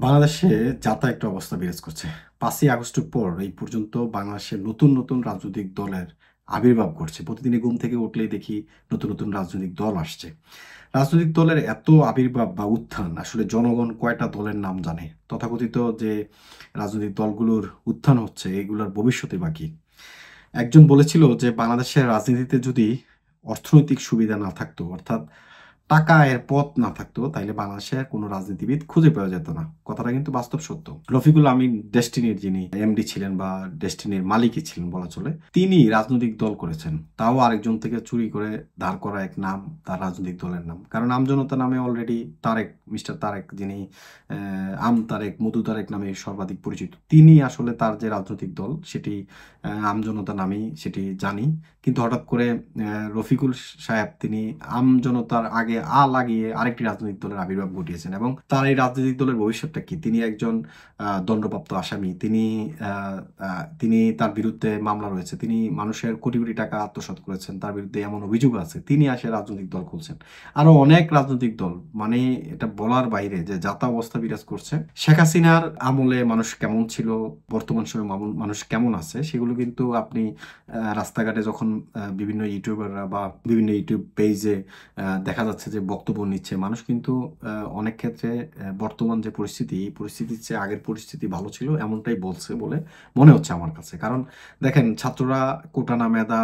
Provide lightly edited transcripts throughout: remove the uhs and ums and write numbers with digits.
বাংলাদেশে যাতা একটা অবস্থা বিরাজ করছে। ৫ই আগস্টের পর এই পর্যন্ত বাংলাদেশের নতুন রাজনৈতিক দলের আবির্ভাব ঘটছে। প্রতিদিনই ঘুম থেকে উঠলেই দেখি নতুন রাজনৈতিক দল আসছে। রাজনৈতিক দলের এত আবির্ভাব বা উত্থান আসলে জনগণ কয়টা দলের নাম জানে? তথাকথিত যে রাজনৈতিক দলগুলোর উত্থান হচ্ছে এগুলোর ভবিষ্যতে বা কি? একজন বলেছিল যে বাংলাদেশের রাজনীতিতে যদি অর্থনৈতিক সুবিধা না থাকতো, অর্থাৎ টাকা আয়ের পথ না থাকতো, তাইলে বাংলাদেশের কোনো রাজনীতিবিদ খুঁজে পাওয়া যেত না। কথাটা কিন্তু বাস্তব সত্য। রফিকুল আমিন ডেস্টিনির যিনি এমডি ছিলেন বা ডেস্টিনির মালিকই ছিলেন বলা চলে, তিনি রাজনৈতিক দল করেছেন। তাও আরেকজন থেকে চুরি করে দাঁড় করা এক নাম তার রাজনৈতিক দলের নাম। কারণ আমজনতা নামে অলরেডি তারেক, মিস্টার তারেক, যিনি আম তারেক, মধু তারেক নামে সর্বাধিক পরিচিত, তিনি আসলে তার যে রাজনৈতিক দল সেটি আমজনতা নামেই সেটি জানি। কিন্তু হঠাৎ করে রফিকুল সাহেব তিনি আমজনতার আগে লাগিয়ে আরেকটি রাজনৈতিক দলের আবির্ভাব ঘটিয়েছেন এবং তার এই রাজনৈতিক দলের ভবিষ্যৎটা কি? তিনি একজন দণ্ডপ্রাপ্ত আসামি। তিনি তার বিরুদ্ধে মামলা রয়েছে। তিনি মানুষের কোটি টাকা আত্মসাৎ করেছেন। তার বিরুদ্ধে এমন অভিযোগ আছে। তিনি আসে রাজনৈতিক দল খুলছেন। আরো অনেক রাজনৈতিক দল, মানে এটা বলার বাইরে যে যাতা অবস্থা বিরাজ করছে। শেখ হাসিনার আমলে মানুষ কেমন ছিল, বর্তমান সময়ে মানুষ কেমন আছে, সেগুলো কিন্তু আপনি রাস্তাঘাটে যখন বিভিন্ন ইউটিউবাররা বা বিভিন্ন ইউটিউব পেজে দেখা যাচ্ছে যে বক্তব্য নিচ্ছে, মানুষ কিন্তু অনেক ক্ষেত্রে বর্তমান যে পরিস্থিতি, এই পরিস্থিতির চেয়ে আগের পরিস্থিতি ভালো ছিল এমনটাই বলছে বলে মনে হচ্ছে আমার কাছে। কারণ দেখেন, ছাত্ররা কোটা না মেধা,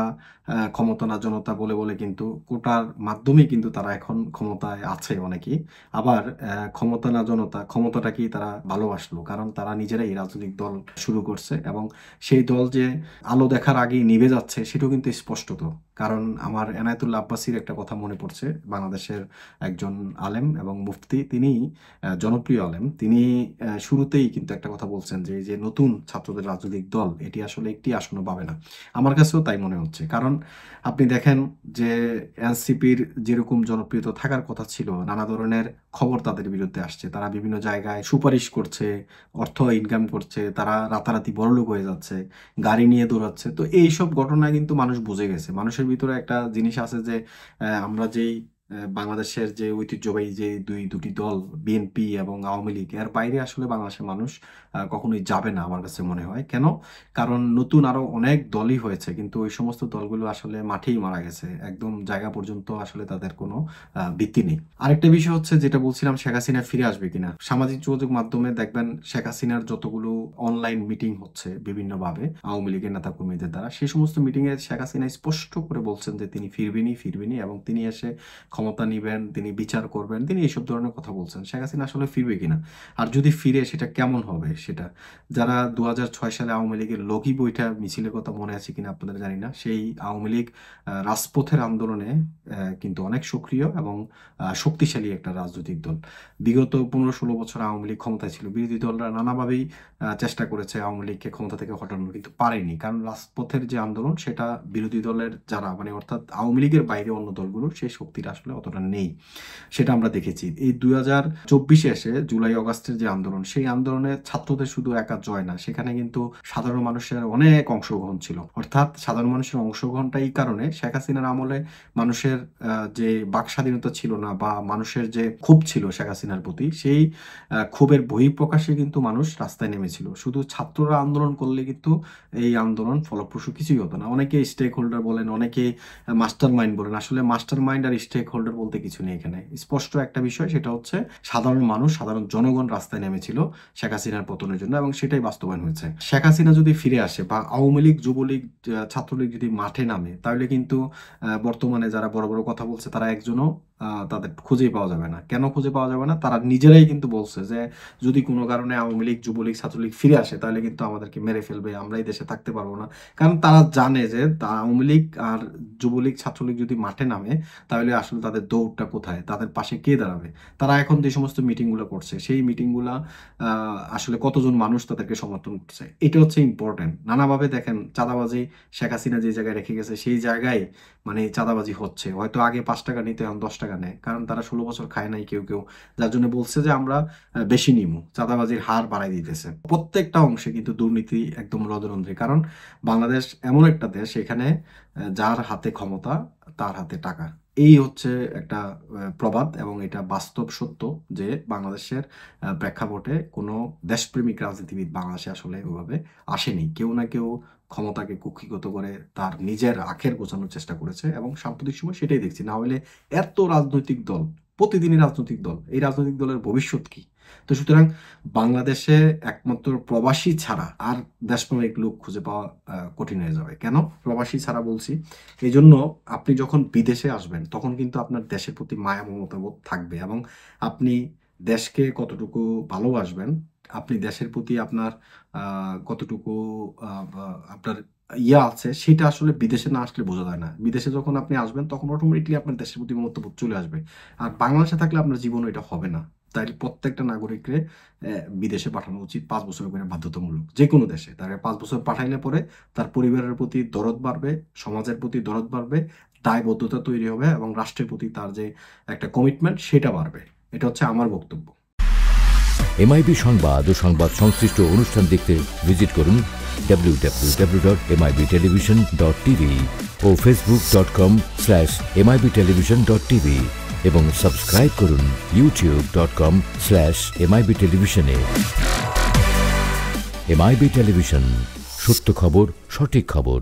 ক্ষমতা না জনতা বলে কিন্তু কোটার মাধ্যমেই কিন্তু তারা এখন ক্ষমতায় আছে অনেকেই। আবার ক্ষমতা না জনতা, ক্ষমতাটাকেই তারা ভালোবাসলো, কারণ তারা নিজেরাই রাজনৈতিক দল শুরু করছে এবং সেই দল যে আলো দেখার আগেই নিভে যাচ্ছে সেটাও কিন্তু স্পষ্টত। কারণ আমার এনায়েতুল্লাহ আব্বাসীর একটা কথা মনে পড়ছে, বাংলাদেশের একজন আলেম এবং মুফতি, তিনি জনপ্রিয় আলেম। তিনি শুরুতেই কিন্তু একটা কথা বলছেন যে এই যে নতুন ছাত্রদের রাজনৈতিক দল, এটি আসলে একটি আসনও পাবে না। আমার কাছেও তাই মনে হচ্ছে। কারণ আপনি দেখেন যে এনসিপির যেরকম জনপ্রিয়তা থাকার কথা ছিল, নানা ধরনের খবর তাদের বিরুদ্ধে আসছে, তারা বিভিন্ন জায়গায় সুপারিশ করছে, অর্থ ইনকাম করছে, তারা রাতারাতি বড়লোক হয়ে যাচ্ছে, গাড়ি নিয়ে দৌড়াচ্ছে। তো এইসব ঘটনা কিন্তু মানুষ বুঝে গেছে। মানুষের ভিতরে একটা জিনিস আছে যে আমরা যেই বাংলাদেশের যে ঐতিহ্যবাহী যে দুটি দল, বিএনপি এবং আওয়ামী লীগ, এর বাইরে আসলে বাংলাদেশের মানুষ কখনোই যাবে না আমার কাছে মনে হয়। কেন? কারণ নতুন আরো অনেক দলই হয়েছে, কিন্তু ওই সমস্ত দলগুলো আসলে মাঠেই মারা গেছে, একদম জায়গা পর্যন্ত আসলে তাদের কোনো ভিত্তি নেই। আরেকটা বিষয় হচ্ছে, যেটা বলছিলাম, শেখ হাসিনা ফিরে আসবে কিনা। সামাজিক যোগাযোগ মাধ্যমে দেখবেন শেখ হাসিনার যতগুলো অনলাইন মিটিং হচ্ছে বিভিন্নভাবে আওয়ামী লীগের নেতা কর্মীদের দ্বারা, সেই সমস্ত মিটিং এ শেখ হাসিনা স্পষ্ট করে বলছেন যে তিনি ফিরবেনই এবং তিনি এসে ক্ষমতা নিবেন, তিনি বিচার করবেন, তিনি এইসব ধরনের কথা বলছেন। শেখ হাসিনা আসলে ফিরবে কিনা, আর যদি ফিরে সেটা কেমন হবে, সেটা যারা ২০০৬ সালে আওয়ামী লীগের লগি বইটা মিছিলের কথা মনে আছে কিনা আপনাদের জানি না, সেই আওয়ামী লীগ রাজপথের আন্দোলনে কিন্তু অনেক সক্রিয় এবং শক্তিশালী একটা রাজনৈতিক দল। বিগত ১৫-১৬ বছর আওয়ামী লীগ ক্ষমতায় ছিল, বিরোধী দলরা নানাভাবেই চেষ্টা করেছে আওয়ামী লীগকে ক্ষমতা থেকে হটানোর, কিন্তু পারেনি। কারণ রাজপথের যে আন্দোলন, সেটা বিরোধী দলের যারা, মানে অর্থাৎ আওয়ামী লীগের বাইরে অন্য দলগুলো, সেই শক্তিটা আসলে অতটা নেই। সেটা আমরা দেখেছি। এই ২০২৪-এ এসে জুলাই অগাস্টের যে আন্দোলন, সেই আন্দোলনে ছাত্রদের শুধু একা জয় না, সেখানে কিন্তু সাধারণ মানুষের অনেক অংশগ্রহণ ছিল। অর্থাৎ সাধারণ মানুষের অংশগ্রহণটা এই কারণে, শেখ হাসিনার আমলে মানুষের যে বাক স্বাধীনতা ছিল না বা মানুষের যে ক্ষোভ ছিল শেখ হাসিনার প্রতি, সেই ক্ষোভের বহিঃপ্রকাশে কিন্তু মানুষ রাস্তায় নেমেছিল। শুধু ছাত্ররা আন্দোলন করলে কিন্তু এই আন্দোলন ফলপ্রসূ কিছুই হতো না। অনেকে স্টেক হোল্ডার বলেন, অনেকে মাস্টার মাইন্ড বলেন। আসলে মাস্টার মাইন্ড আর স্টেক হোল্ডার বলতে কিছু নেই এখানে। স্পষ্ট একটা বিষয়, সেটা হচ্ছে সাধারণ মানুষ, সাধারণ জনগণ রাস্তায় নেমেছিল শেখ হাসিনার পতনের জন্য এবং সেটাই বাস্তবায়ন হয়েছে। শেখ হাসিনা যদি ফিরে আসে বা আওয়ামী লীগ, যুবলীগ, ছাত্রলীগ যদি মাঠে নামে, তাহলে কিন্তু বর্তমানে যারা বড় কথা বলছে তারা একজনও তাদের খুঁজেই পাওয়া যাবে না। কেন খুঁজে পাওয়া যাবে না? তারা নিজেরাই কিন্তু বলছে যে যদি কোনো কারণে আওয়ামী লীগ, যুবলীগ, ছাত্রলীগ ফিরে আসে, তাহলে কিন্তু আমাদেরকে মেরে ফেলবে, আমরা এই দেশে থাকতে পারবো না। কারণ তারা জানে যে আওয়ামী লীগ আর যুবলীগ, ছাত্রলীগ যদি মাঠে নামে, তাহলে আসলে তাদের দৌড়টা কোথায়, তাদের পাশে কে দাঁড়াবে। তারা এখন যে সমস্ত মিটিংগুলো করছে, সেই মিটিংগুলা আসলে কতজন মানুষ তাদেরকে সমর্থন করছে, এটা হচ্ছে ইম্পর্টেন্ট। নানাভাবে দেখেন, চাঁদাবাজি শেখ হাসিনা যে জায়গায় রেখে গেছে, সেই জায়গায় মানে চাঁদাবাজি হচ্ছে। হয়তো আগে ৫ টাকা নিতে, এখন ১০ টাকা নেয়, কারণ তারা ১৬ বছর খায় নাই কেউ, যার জন্য বলছে যে আমরা বেশি নিমু, চাঁদাবাজির হার বাড়াই দিতেছে। প্রত্যেকটা অংশে কিন্তু দুর্নীতি একদম রদরন্ধ্রী। কারণ বাংলাদেশ এমন একটা দেশ, এখানে যার হাতে ক্ষমতা তার হাতে টাকা। এই হচ্ছে একটা প্রবাদ এবং এটা বাস্তব সত্য যে বাংলাদেশের প্রেক্ষাপটে কোনো দেশপ্রেমিক রাজনীতিবিদ বাংলাদেশে আসলে ওইভাবে আসেনি। কেউ না কেউ ক্ষমতাকে কুক্ষিগত করে তার নিজের আখের গোছানোর চেষ্টা করেছে এবং সাম্প্রতিক সময় সেটাই দেখছি। না হলে এত রাজনৈতিক দল, প্রতিদিনই রাজনৈতিক দল, এই রাজনৈতিক দলের ভবিষ্যৎ কি? তো সুতরাং বাংলাদেশে একমাত্র প্রবাসী ছাড়া আর দেশপ্রেমিক লোক খুঁজে পাওয়া কঠিন হয়ে যাবে। কেন প্রবাসী ছাড়া বলছি? এই জন্য আপনি যখন বিদেশে আসবেন তখন কিন্তু আপনার দেশের প্রতি মায়া মমতা বোধ থাকবে এবং আপনি দেশকে কতটুকু ভালোবাসবেন, আপনি দেশের প্রতি আপনার কতটুকু আপনার ইয়া আছে সেটা আসলে বিদেশে না আসলে বোঝা যায় না। বিদেশে যখন আপনি আসবেন তখন অটোমেটিকলি আপনার দেশের প্রতি মমতা বোধ চলে আসবে। আর বাংলাদেশে থাকলে আপনার জীবনে এটা হবে না। তাই প্রত্যেকটা নাগরিককে বিদেশে পাঠানো উচিত 5 বছর করে বাধ্যতামূলক, যে কোনো দেশে। তাকে 5 বছর পাঠাইলে পরে তার পরিবারের প্রতি দরদ বাড়বে, সমাজের প্রতি দরদ বাড়বে, দায়বদ্ধতা তৈরি হবে এবং রাষ্ট্রের প্রতি তার যে একটা কমিটমেন্ট সেটা বাড়বে। এটা হচ্ছে আমার বক্তব্য। এমআইবি সংবাদ ও সংবাদ সংশ্লিষ্ট অনুষ্ঠান দেখতে ভিজিট করুন www.mibtelevision.tv ও facebook.com/mibtelevision.tv এবং সাবস্ক্রাইব করুন youtube.com/mibtelevision এ। এমআইবি টেলিভিশন, সত্য খবর, সঠিক খবর।